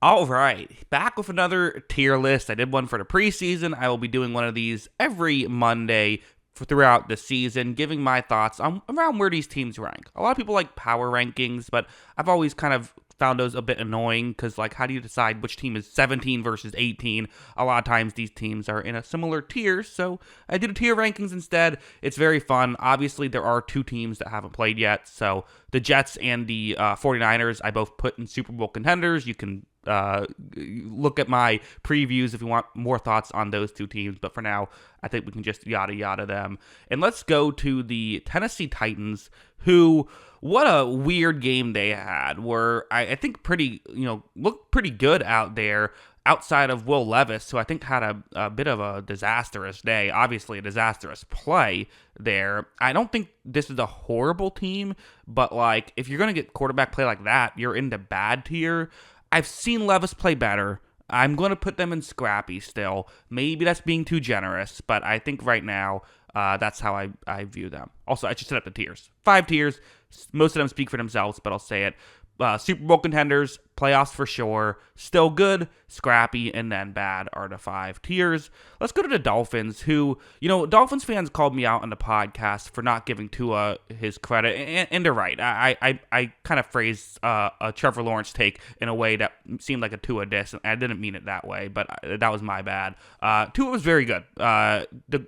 All right, back with another tier list. I did one for the preseason. I will be doing one of these every Monday throughout the season, giving my thoughts on around where these teams rank. A lot of people like power rankings, but I've always kind of found those a bit annoying because, like, how do you decide which team is 17 versus 18? A lot of times these teams are in a similar tier, so I did a tier rankings instead. It's very fun. Obviously, there are two teams that haven't played yet, so the Jets and the 49ers I both put in Super Bowl contenders. You can look at my previews if you want more thoughts on those two teams. But for now, I think we can just yada yada them. And let's go to the Tennessee Titans, who, what a weird game they had, where I think looked pretty good out there outside of Will Levis, who I think had a bit of a disastrous day, obviously a disastrous play there. I don't think this is a horrible team, but like if you're going to get quarterback play like that, you're into bad tier. I've seen Levis play better. I'm going to put them in scrappy still. Maybe that's being too generous, but I think right now that's how I view them. Also, I should set up the tiers. 5 tiers. Most of them speak for themselves, but I'll say it. Super Bowl contenders, playoffs for sure, still good, scrappy, and then bad are the 5 tiers. Let's go to the Dolphins, who, Dolphins fans called me out on the podcast for not giving Tua his credit, and they're right. I kind of phrased a Trevor Lawrence take in a way that seemed like a Tua diss, and I didn't mean it that way, but that was my bad. Tua was very good. The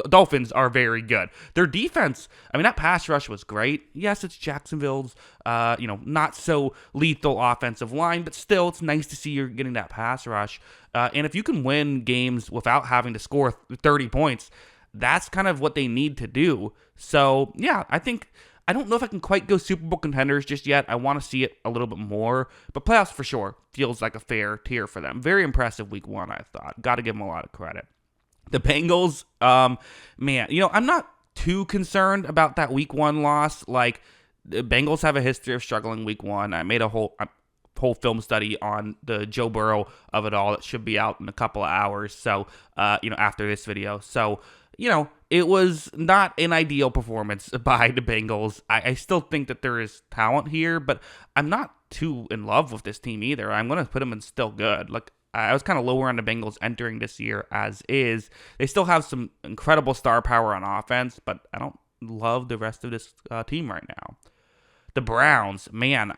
Dolphins are very good. Their defense, that pass rush was great. Yes, it's Jacksonville's, not so lethal offensive line, but still, it's nice to see you're getting that pass rush. And if you can win games without having to score 30 points, that's kind of what they need to do. So, yeah, I don't know if I can quite go Super Bowl contenders just yet. I want to see it a little bit more, but playoffs for sure feels like a fair tier for them. Very impressive week 1, I thought. Got to give them a lot of credit. The Bengals, I'm not too concerned about that week 1 loss. Like, the Bengals have a history of struggling week 1. I made a whole film study on the Joe Burrow of it all. It should be out in a couple of hours. So, after this video. So, it was not an ideal performance by the Bengals. I still think that there is talent here, but I'm not too in love with this team either. I'm going to put them in still good. Like, I was kind of lower on the Bengals entering this year as is. They still have some incredible star power on offense, but I don't love the rest of this team right now. The Browns, man,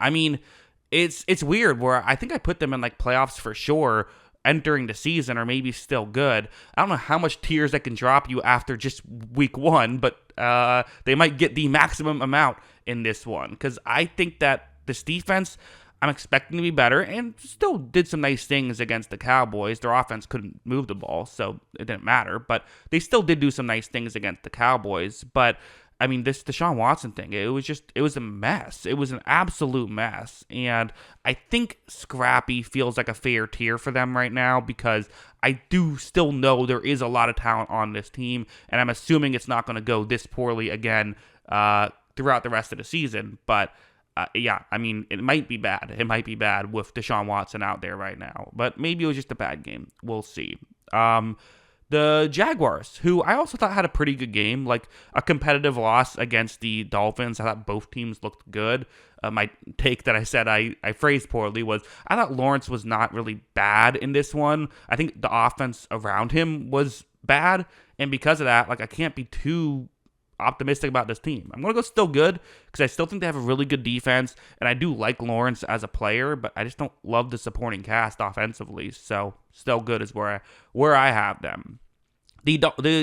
it's weird where I think I put them in like playoffs for sure entering the season, or maybe still good. I don't know how much tiers I can drop you after just week 1, but they might get the maximum amount in this one, because I think that this defense, I'm expecting to be better, and still did some nice things against the Cowboys. Their offense couldn't move the ball, so it didn't matter, but they still did do some nice things against the Cowboys. But this Deshaun Watson thing, it was a mess. It was an absolute mess. And I think scrappy feels like a fair tier for them right now, because I do still know there is a lot of talent on this team, and I'm assuming it's not going to go this poorly again throughout the rest of the season. But it might be bad. It might be bad with Deshaun Watson out there right now. But maybe it was just a bad game. We'll see. The Jaguars, who I also thought had a pretty good game, like a competitive loss against the Dolphins. I thought both teams looked good. My take that I said I phrased poorly was I thought Lawrence was not really bad in this one. I think the offense around him was bad, and because of that, like, I can't be too optimistic about this team. I'm going to go still good, because I still think they have a really good defense, and I do like Lawrence as a player, but I just don't love the supporting cast offensively. So still good is where I have them. The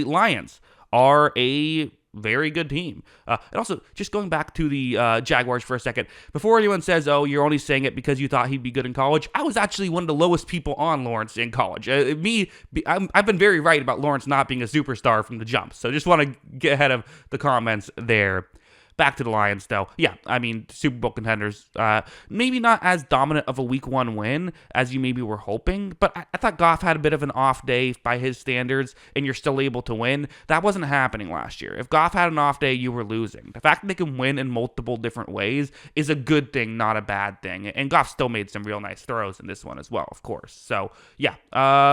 Lions are a very good team. And also, just going back to the Jaguars for a second, before anyone says, oh, you're only saying it because you thought he'd be good in college, I was actually one of the lowest people on Lawrence in college. I've been very right about Lawrence not being a superstar from the jump, so just want to get ahead of the comments there. Back to the Lions, though. Yeah, Super Bowl contenders. Maybe not as dominant of a week 1 win as you maybe were hoping, but I thought Goff had a bit of an off day by his standards, and you're still able to win. That wasn't happening last year. If Goff had an off day, you were losing. The fact that they can win in multiple different ways is a good thing, not a bad thing. And Goff still made some real nice throws in this one as well, of course. So, yeah,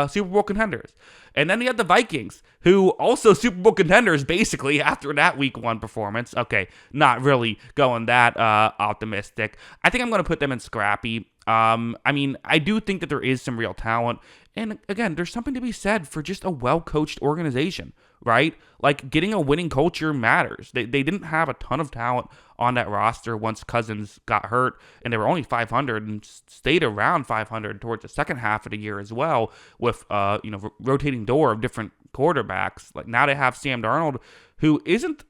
Super Bowl contenders. And then you had the Vikings, who also Super Bowl contenders, basically, after that week 1 performance. Okay, not really going that optimistic. I think I'm going to put them in scrappy. I mean, I do think that there is some real talent. And again, there's something to be said for just a well-coached organization, right? Like, getting a winning culture matters. They didn't have a ton of talent on that roster once Cousins got hurt, and they were only 500 and stayed around 500 towards the second half of the year as well, with rotating door of different quarterbacks. Like, now they have Sam Darnold, who isn't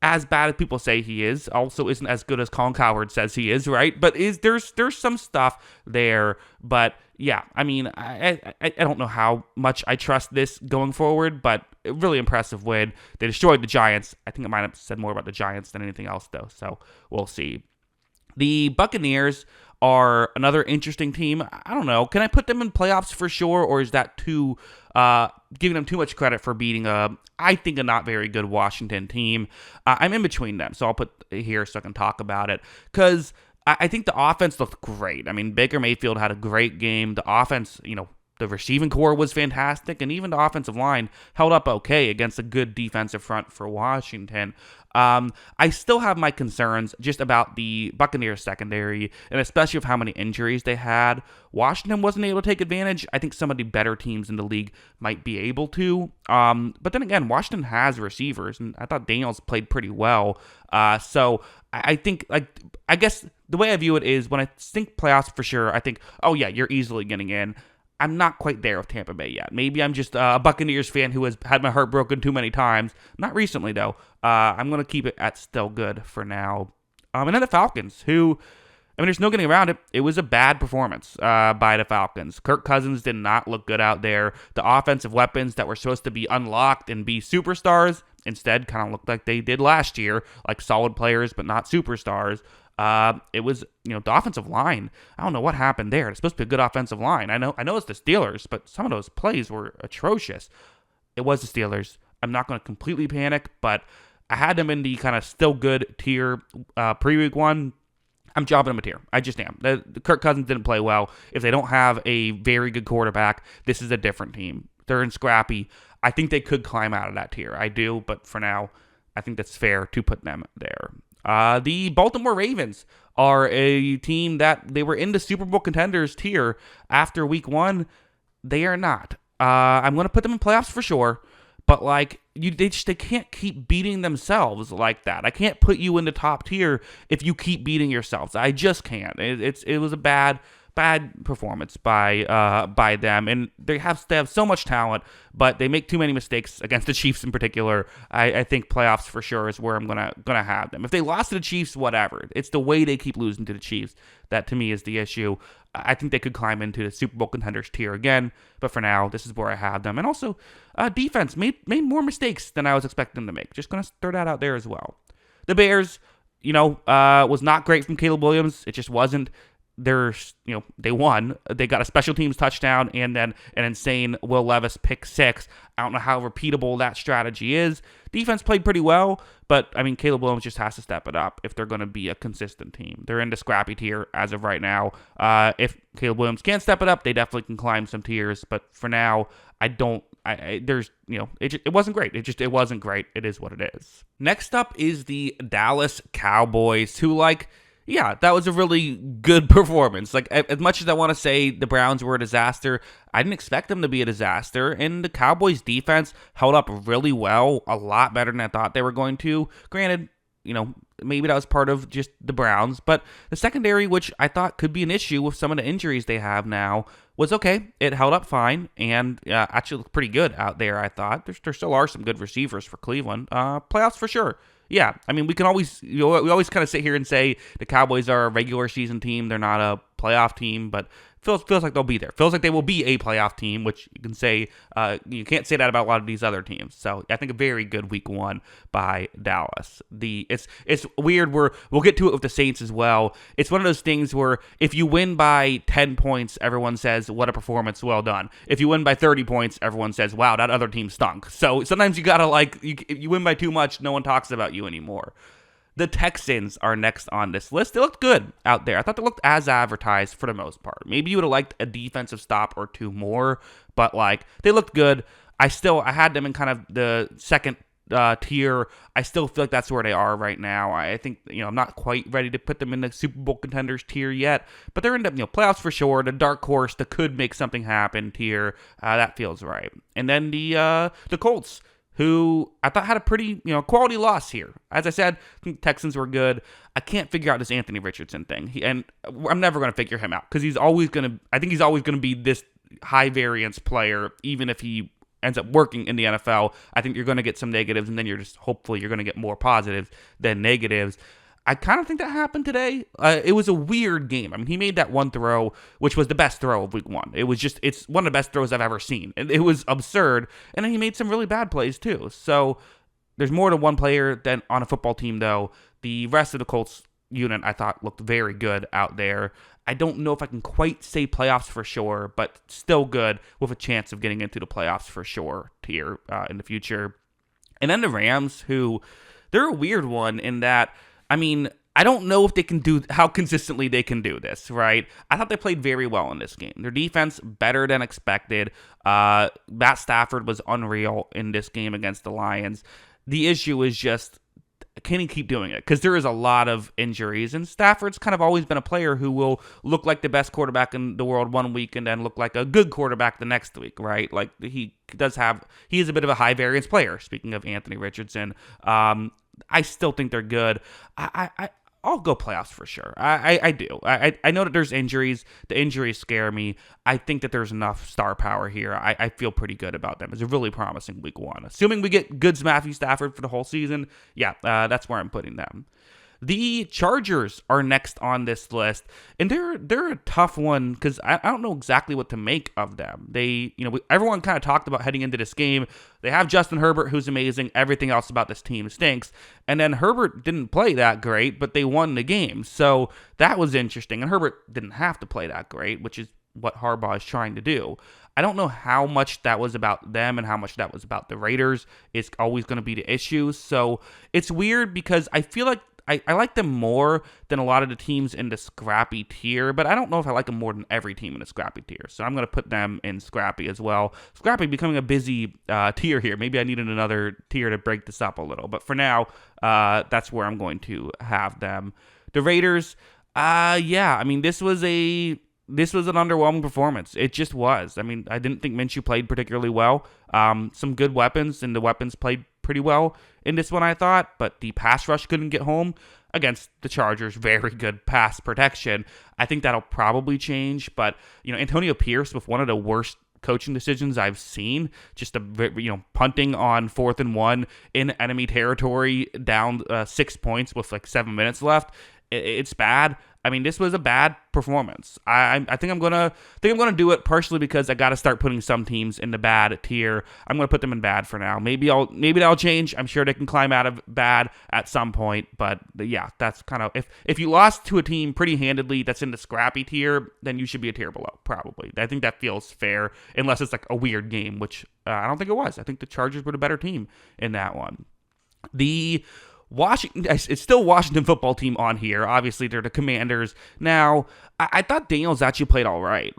as bad as people say he is, also isn't as good as Colin Cowherd says he is, right? But there's some stuff there. But yeah, I mean, I don't know how much I trust this going forward, but a really impressive win. They destroyed the Giants. I think I might have said more about the Giants than anything else, though, so we'll see. The Buccaneers are another interesting team. I don't know. Can I put them in playoffs for sure, or is that too giving them too much credit for beating I think, a not very good Washington team? I'm in between them, so I'll put it here so I can talk about it, because I think the offense looked great. I mean, Baker Mayfield had a great game. The offense, the receiving core was fantastic, and even the offensive line held up okay against a good defensive front for Washington. I still have my concerns just about the Buccaneers secondary, and especially with how many injuries they had. Washington wasn't able to take advantage. I think some of the better teams in the league might be able to. But then again, Washington has receivers, and I thought Daniels played pretty well. So I think, I guess the way I view it is, when I think playoffs for sure, I think, oh yeah, you're easily getting in. I'm not quite there with Tampa Bay yet. Maybe I'm just a Buccaneers fan who has had my heart broken too many times. Not recently, though. I'm going to keep it at still good for now. And then the Falcons, who, I mean, there's no getting around it. It was a bad performance by the Falcons. Kirk Cousins did not look good out there. The offensive weapons that were supposed to be unlocked and be superstars instead kind of looked like they did last year, like solid players but not superstars. It was, the offensive line. I don't know what happened there. It's supposed to be a good offensive line. I know it's the Steelers, but some of those plays were atrocious. It was the Steelers. I'm not going to completely panic, but I had them in the kind of still good tier pre-week one. I'm dropping them a tier. I just am. The Kirk Cousins didn't play well. If they don't have a very good quarterback, this is a different team. They're in scrappy. I think they could climb out of that tier. I do, but for now, I think that's fair to put them there. The Baltimore Ravens are a team that they were in the Super Bowl contenders tier after week one. They are not. I'm going to put them in playoffs for sure, but they can't keep beating themselves like that. I can't put you in the top tier if you keep beating yourselves. I just can't. It was a bad performance by them, and they have so much talent, but they make too many mistakes against the Chiefs in particular. I think playoffs for sure is where I'm gonna have them. If they lost to the Chiefs, whatever. It's the way they keep losing to the Chiefs that to me is the issue. I think they could climb into the Super Bowl contenders tier again, but for now, this is where I have them. And also, defense made more mistakes than I was expecting them to make. Just gonna throw that out there as well. The Bears, was not great from Caleb Williams. It just wasn't. They won. They got a special teams touchdown and then an insane Will Levis pick six. I don't know how repeatable that strategy is. Defense played pretty well, but I mean, Caleb Williams just has to step it up if they're going to be a consistent team. They're in the scrappy tier as of right now. If Caleb Williams can't step it up, they definitely can climb some tiers. But for now, it wasn't great. It wasn't great. It is what it is. Next up is the Dallas Cowboys, who yeah, that was a really good performance. As much as I want to say the Browns were a disaster, I didn't expect them to be a disaster. And the Cowboys defense held up really well, a lot better than I thought they were going to. Granted, maybe that was part of just the Browns, but the secondary, which I thought could be an issue with some of the injuries they have now, was okay. It held up fine and actually looked pretty good out there, I thought. There still are some good receivers for Cleveland. Playoffs for sure. Yeah, I mean, we always kind of sit here and say the Cowboys are a regular season team. They're not a playoff team, but feels like they'll be there. Feels like they will be a playoff team, which you can say you can't say that about a lot of these other teams. So I think a very good week one by Dallas. It's weird. We'll get to it with the Saints as well. It's one of those things where if you win by 10 points, everyone says, what a performance, well done. If you win by 30 points, everyone says, wow, that other team stunk. So sometimes you gotta if you win by too much, no one talks about you anymore. The Texans are next on this list. They looked good out there. I thought they looked as advertised for the most part. Maybe you would have liked a defensive stop or two more, but they looked good. I had them in kind of the second tier. I still feel like that's where they are right now. I think, I'm not quite ready to put them in the Super Bowl contenders tier yet, but they're in the playoffs for sure. The dark horse that could make something happen tier. That feels right. And then the Colts, who I thought had a pretty, quality loss here. As I said, I think Texans were good. I can't figure out this Anthony Richardson thing. And I'm never going to figure him out because I think he's always going to be this high variance player, even if he ends up working in the NFL. I think you're going to get some negatives, and then hopefully you're going to get more positives than negatives. I kind of think that happened today. It was a weird game. I mean, he made that one throw, which was the best throw of week 1. It's one of the best throws I've ever seen. It was absurd. And then he made some really bad plays too. So there's more to one player than on a football team, though. The rest of the Colts unit, I thought, looked very good out there. I don't know if I can quite say playoffs for sure, but still good with a chance of getting into the playoffs for sure here in the future. And then the Rams, who they're a weird one in that, I mean, I don't know if they can do how consistently they can do this, right? I thought they played very well in this game. Their defense better than expected. Matt Stafford was unreal in this game against the Lions. The issue is just, can he keep doing it? Because there is a lot of injuries, and Stafford's kind of always been a player who will look like the best quarterback in the world one week and then look like a good quarterback the next week, right? Like he is a bit of a high variance player. Speaking of Anthony Richardson, I still think they're good. I'll go playoffs for sure. I do. I know that there's injuries. The injuries scare me. I think that there's enough star power here. I feel pretty good about them. It's a really promising week 1. Assuming we get good Matthew Stafford for the whole season, that's where I'm putting them. The Chargers are next on this list, and they're a tough one because I don't know exactly what to make of them. Everyone kind of talked about heading into this game. They have Justin Herbert, who's amazing. Everything else about this team stinks. And then Herbert didn't play that great, but they won the game. So that was interesting. And Herbert didn't have to play that great, which is what Harbaugh is trying to do. I don't know how much that was about them and how much that was about the Raiders. It's always going to be the issue. So it's weird because I feel like I like them more than a lot of the teams in the scrappy tier, but I don't know if I like them more than every team in the scrappy tier. So I'm going to put them in scrappy as well. Scrappy becoming a busy tier here. Maybe I needed another tier to break this up a little, but for now, that's where I'm going to have them. The Raiders, I mean, this was an underwhelming performance. It just was. I mean, I didn't think Minshew played particularly well. Some good weapons, and the weapons played pretty well in this one, I thought, but the pass rush couldn't get home against the Chargers. Very good pass protection. I think that'll probably change, but Antonio Pierce with one of the worst coaching decisions I've seen, just punting on 4th and 1 in enemy territory down 6 points with like 7 minutes left. It's bad. I mean, this was a bad performance. I think I'm gonna do it partially because I got to start putting some teams in the bad tier. I'm gonna put them in bad for now. Maybe that'll change. I'm sure they can climb out of bad at some point. But yeah, that's kind of if you lost to a team pretty handedly that's in the scrappy tier, then you should be a tier below. Probably. I think that feels fair, unless it's like a weird game, which I don't think it was. I think the Chargers were the better team in that one. It's still Washington football team on here. Obviously, they're the Commanders. Now, I thought Daniels actually played all right.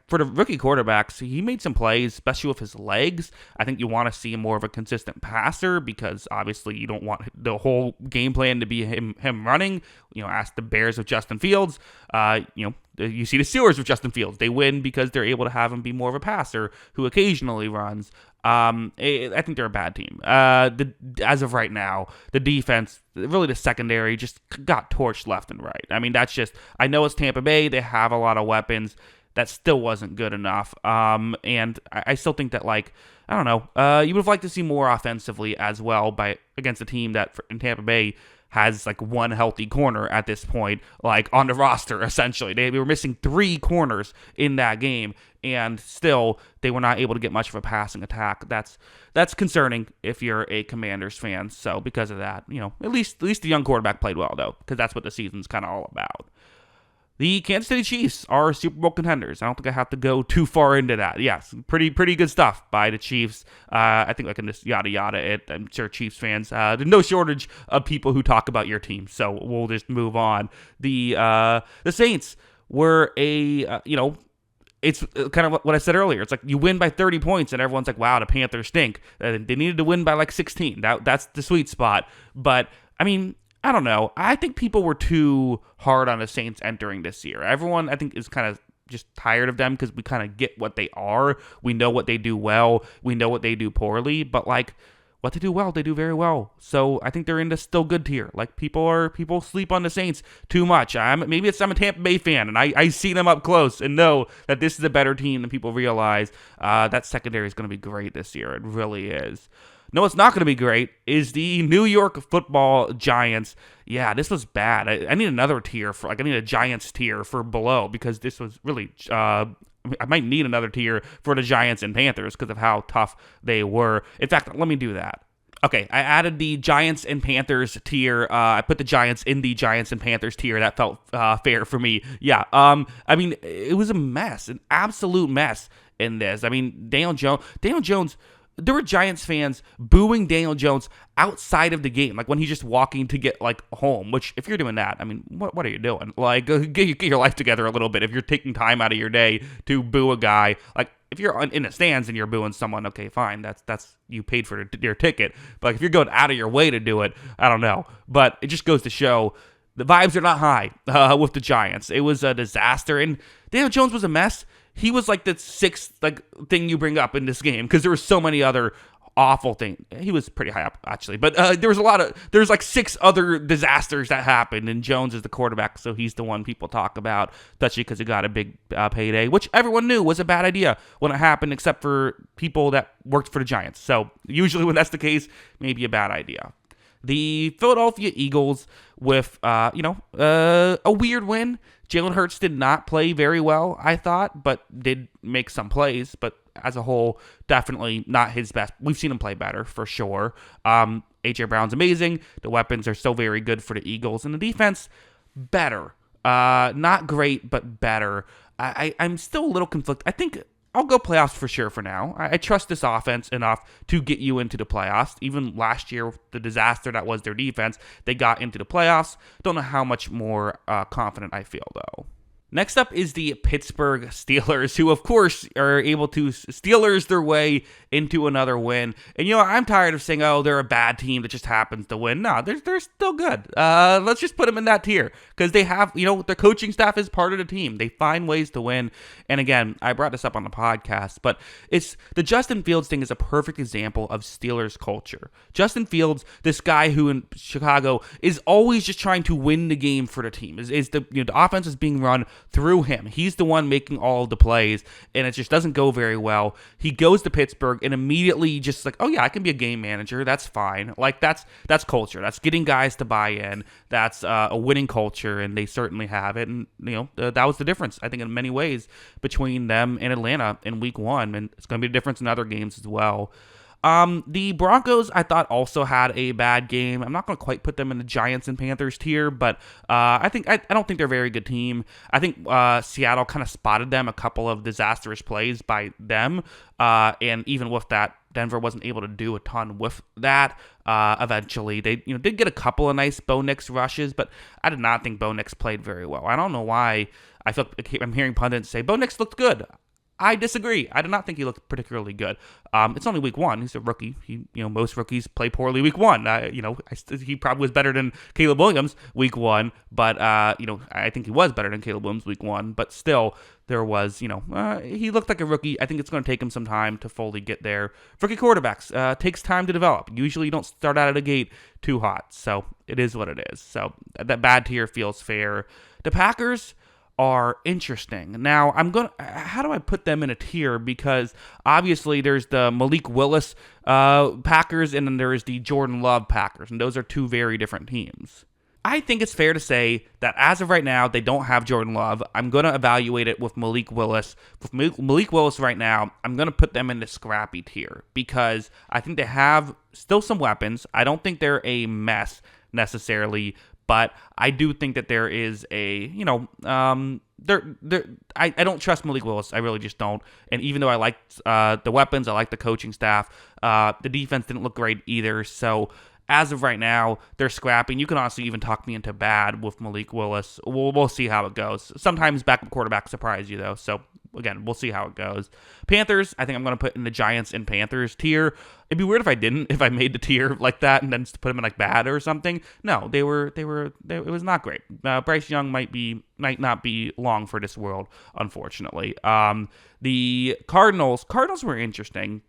For the rookie quarterbacks, he made some plays, especially with his legs. I think you want to see more of a consistent passer because obviously you don't want the whole game plan to be him running. Ask the Bears with Justin Fields. You see the Steelers with Justin Fields. They win because they're able to have him be more of a passer who occasionally runs. I think they're a bad team. As of right now, the defense, really the secondary, just got torched left and right. I mean, I know it's Tampa Bay. They have a lot of weapons. That still wasn't good enough. And I still think that, I don't know, you would have liked to see more offensively as well against a team that in Tampa Bay has one healthy corner at this point, on the roster, essentially. They were missing 3 corners in that game, and still they were not able to get much of a passing attack. That's concerning if you're a Commanders fan. So because of that, at least the young quarterback played well, though, because that's what the season's kind of all about. The Kansas City Chiefs are Super Bowl contenders. I don't think I have to go too far into that. Yes, pretty good stuff by the Chiefs. I think I can just yada yada it. I'm sure Chiefs fans, there's no shortage of people who talk about your team, so we'll just move on. The Saints were it's kind of what I said earlier. It's like you win by 30 points and everyone's like, wow, the Panthers stink. They needed to win by like 16. That's the sweet spot. But, I mean, I don't know. I think people were too hard on the Saints entering this year. Everyone, I think, is kind of just tired of them because we kind of get what they are. We know what they do well. We know what they do poorly. But, like, what they do well, they do very well. So I think they're in the still good tier. Like, people sleep on the Saints too much. Maybe I'm a Tampa Bay fan, and I see them up close and know that this is a better team than people realize. That secondary is going to be great this year. It really is. No, what's not going to be great is the New York Football Giants. Yeah, this was bad. I need another tier I need a Giants tier for below because this was really. I might need another tier for the Giants and Panthers because of how tough they were. In fact, let me do that. Okay, I added the Giants and Panthers tier. I put the Giants in the Giants and Panthers tier. That felt fair for me. Yeah. I mean, it was a mess, an absolute mess in this. I mean, Daniel Jones. There were Giants fans booing Daniel Jones outside of the game, like when he's just walking to get like home. Which, if you're doing that, I mean, what are you doing? Like, get your life together a little bit. If you're taking time out of your day to boo a guy, like if you're in the stands and you're booing someone, okay, fine, that's you paid for your ticket. But if you're going out of your way to do it, I don't know. But it just goes to show the vibes are not high with the Giants. It was a disaster, and Daniel Jones was a mess. He was like the sixth thing you bring up in this game because there were so many other awful things. He was pretty high up actually, but there's like 6 other disasters that happened, and Jones is the quarterback, so he's the one people talk about, especially because he got a big payday, which everyone knew was a bad idea when it happened, except for people that worked for the Giants. So usually when that's the case, maybe a bad idea. The Philadelphia Eagles with a weird win. Jalen Hurts did not play very well, I thought, but did make some plays. But as a whole, definitely not his best. We've seen him play better, for sure. A.J. Brown's amazing. The weapons are still very good for the Eagles. And the defense, better. Not great, but better. I'm still a little conflicted. I think I'll go playoffs for sure for now. I trust this offense enough to get you into the playoffs. Even last year, the disaster that was their defense, they got into the playoffs. Don't know how much more confident I feel, though. Next up is the Pittsburgh Steelers, who, of course, are able to Steelers their way into another win. And, I'm tired of saying, oh, they're a bad team that just happens to win. No, they're still good. Let's just put them in that tier because they have, their coaching staff is part of the team. They find ways to win. And, again, I brought this up on the podcast, but it's the Justin Fields thing is a perfect example of Steelers culture. Justin Fields, this guy who in Chicago is always just trying to win the game for the team. The offense is being run through him. He's the one making all of the plays, and it just doesn't go very well. He goes to Pittsburgh and immediately just like, oh yeah, I can be a game manager. That's fine. Like that's culture. That's getting guys to buy in. That's a winning culture, and they certainly have it. And that was the difference, I think, in many ways between them and Atlanta in Week 1, and it's going to be a difference in other games as well. The Broncos, I thought, also had a bad game. I'm not going to quite put them in the Giants and Panthers tier, but I don't think they're a very good team. I think Seattle kind of spotted them a couple of disastrous plays by them, and even with that, Denver wasn't able to do a ton with that. Eventually, they did get a couple of nice Bo Nix rushes, but I did not think Bo Nix played very well. I don't know why. I'm hearing pundits say Bo Nix looked good. I disagree. I did not think he looked particularly good. It's only Week 1. He's a rookie. Most rookies play poorly Week 1. He probably was better than Caleb Williams Week 1, but I think he was better than Caleb Williams Week 1. But still, there was, he looked like a rookie. I think it's going to take him some time to fully get there. Rookie quarterbacks takes time to develop. Usually, you don't start out of the gate too hot. So it is what it is. So that bad tier feels fair. The Packers are interesting. Now, how do I put them in a tier? Because obviously there's the Malik Willis Packers, and then there's the Jordan Love Packers, and those are two very different teams. I think it's fair to say that as of right now, they don't have Jordan Love. I'm going to evaluate it with Malik Willis. With Malik Willis right now, I'm going to put them in the scrappy tier because I think they have still some weapons. I don't think they're a mess necessarily, but I do think that there is I don't trust Malik Willis. I really just don't. And even though I liked the weapons, I like the coaching staff, the defense didn't look great either. So as of right now, they're scrapping. You can honestly even talk me into bad with Malik Willis. We'll see how it goes. Sometimes backup quarterbacks surprise you, though. So again, we'll see how it goes. Panthers, I think I'm going to put in the Giants and Panthers tier. It'd be weird if I didn't, if I made the tier like that and then just put them in like bad or something. No, it was not great. Bryce Young might not be long for this world, unfortunately. The Cardinals were interesting,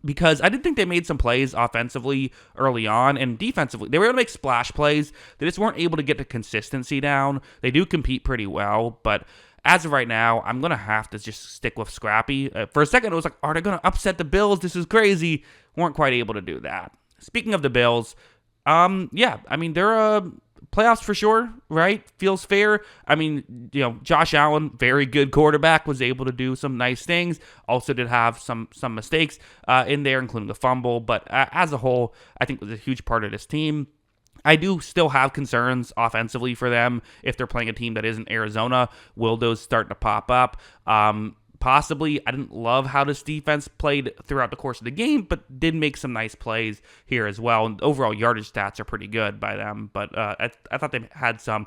because I did think they made some plays offensively early on, and defensively they were able to make splash plays. They just weren't able to get the consistency down. They do compete pretty well, but as of right now, I'm going to have to just stick with Scrappy. For a second, it was like, are they going to upset the Bills? This is crazy. Weren't quite able to do that. Speaking of the Bills, yeah, I mean, they're playoffs for sure, right? Feels fair. I mean, Josh Allen, very good quarterback, was able to do some nice things. Also did have some mistakes in there, including the fumble. But as a whole, I think was a huge part of this team. I do still have concerns offensively for them. If they're playing a team that isn't Arizona, will those start to pop up? Possibly. I didn't love how this defense played throughout the course of the game, but did make some nice plays here as well. And overall yardage stats are pretty good by them. But I thought they had some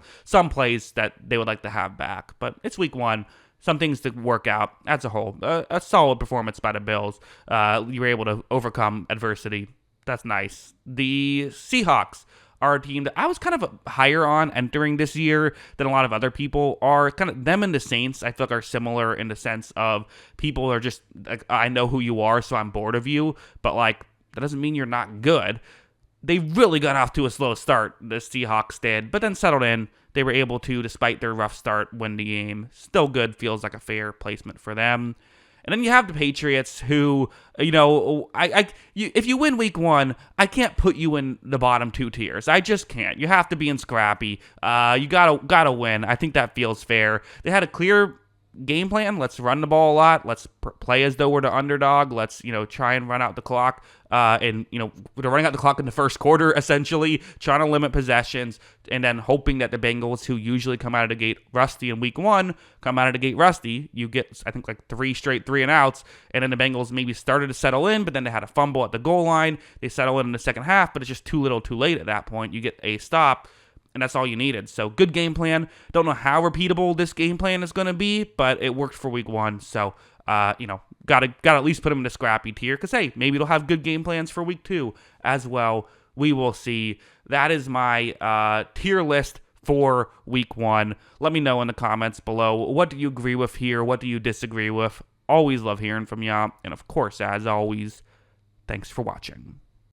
plays that they would like to have back. But it's week 1. Some things to work out as a whole. A solid performance by the Bills. You were able to overcome adversity. That's nice. The Seahawks are a team that I was kind of higher on entering this year than a lot of other people are. Kind of them and the Saints, I feel like, are similar in the sense of people are just like, I know who you are, so I'm bored of you. But like, that doesn't mean you're not good. They really got off to a slow start, the Seahawks did, but then settled in. They were able to, despite their rough start, win the game. Still good, feels like a fair placement for them. And then you have the Patriots, who, if you win week 1, I can't put you in the bottom 2 tiers. I just can't. You have to be in Scrappy. You gotta win. I think that feels fair. They had a clear game plan. Let's run the ball a lot. Let's play as though we're the underdog. Let's, try and run out the clock. They're running out the clock in the first quarter, essentially, trying to limit possessions, and then hoping that the Bengals, who usually come out of the gate rusty in week 1, come out of the gate rusty. You get, I think, like 3 straight 3-and-outs, and then the Bengals maybe started to settle in, but then they had a fumble at the goal line. They settle in the second half, but it's just too little too late at that point. You get a stop, and that's all you needed. So good game plan. Don't know how repeatable this game plan is going to be, but it worked for week 1. So, gotta at least put them in the Scrappy tier, because, hey, maybe it'll have good game plans for week 2 as well. We will see. That is my tier list for week 1. Let me know in the comments below. What do you agree with here? What do you disagree with? Always love hearing from y'all. And, of course, as always, thanks for watching.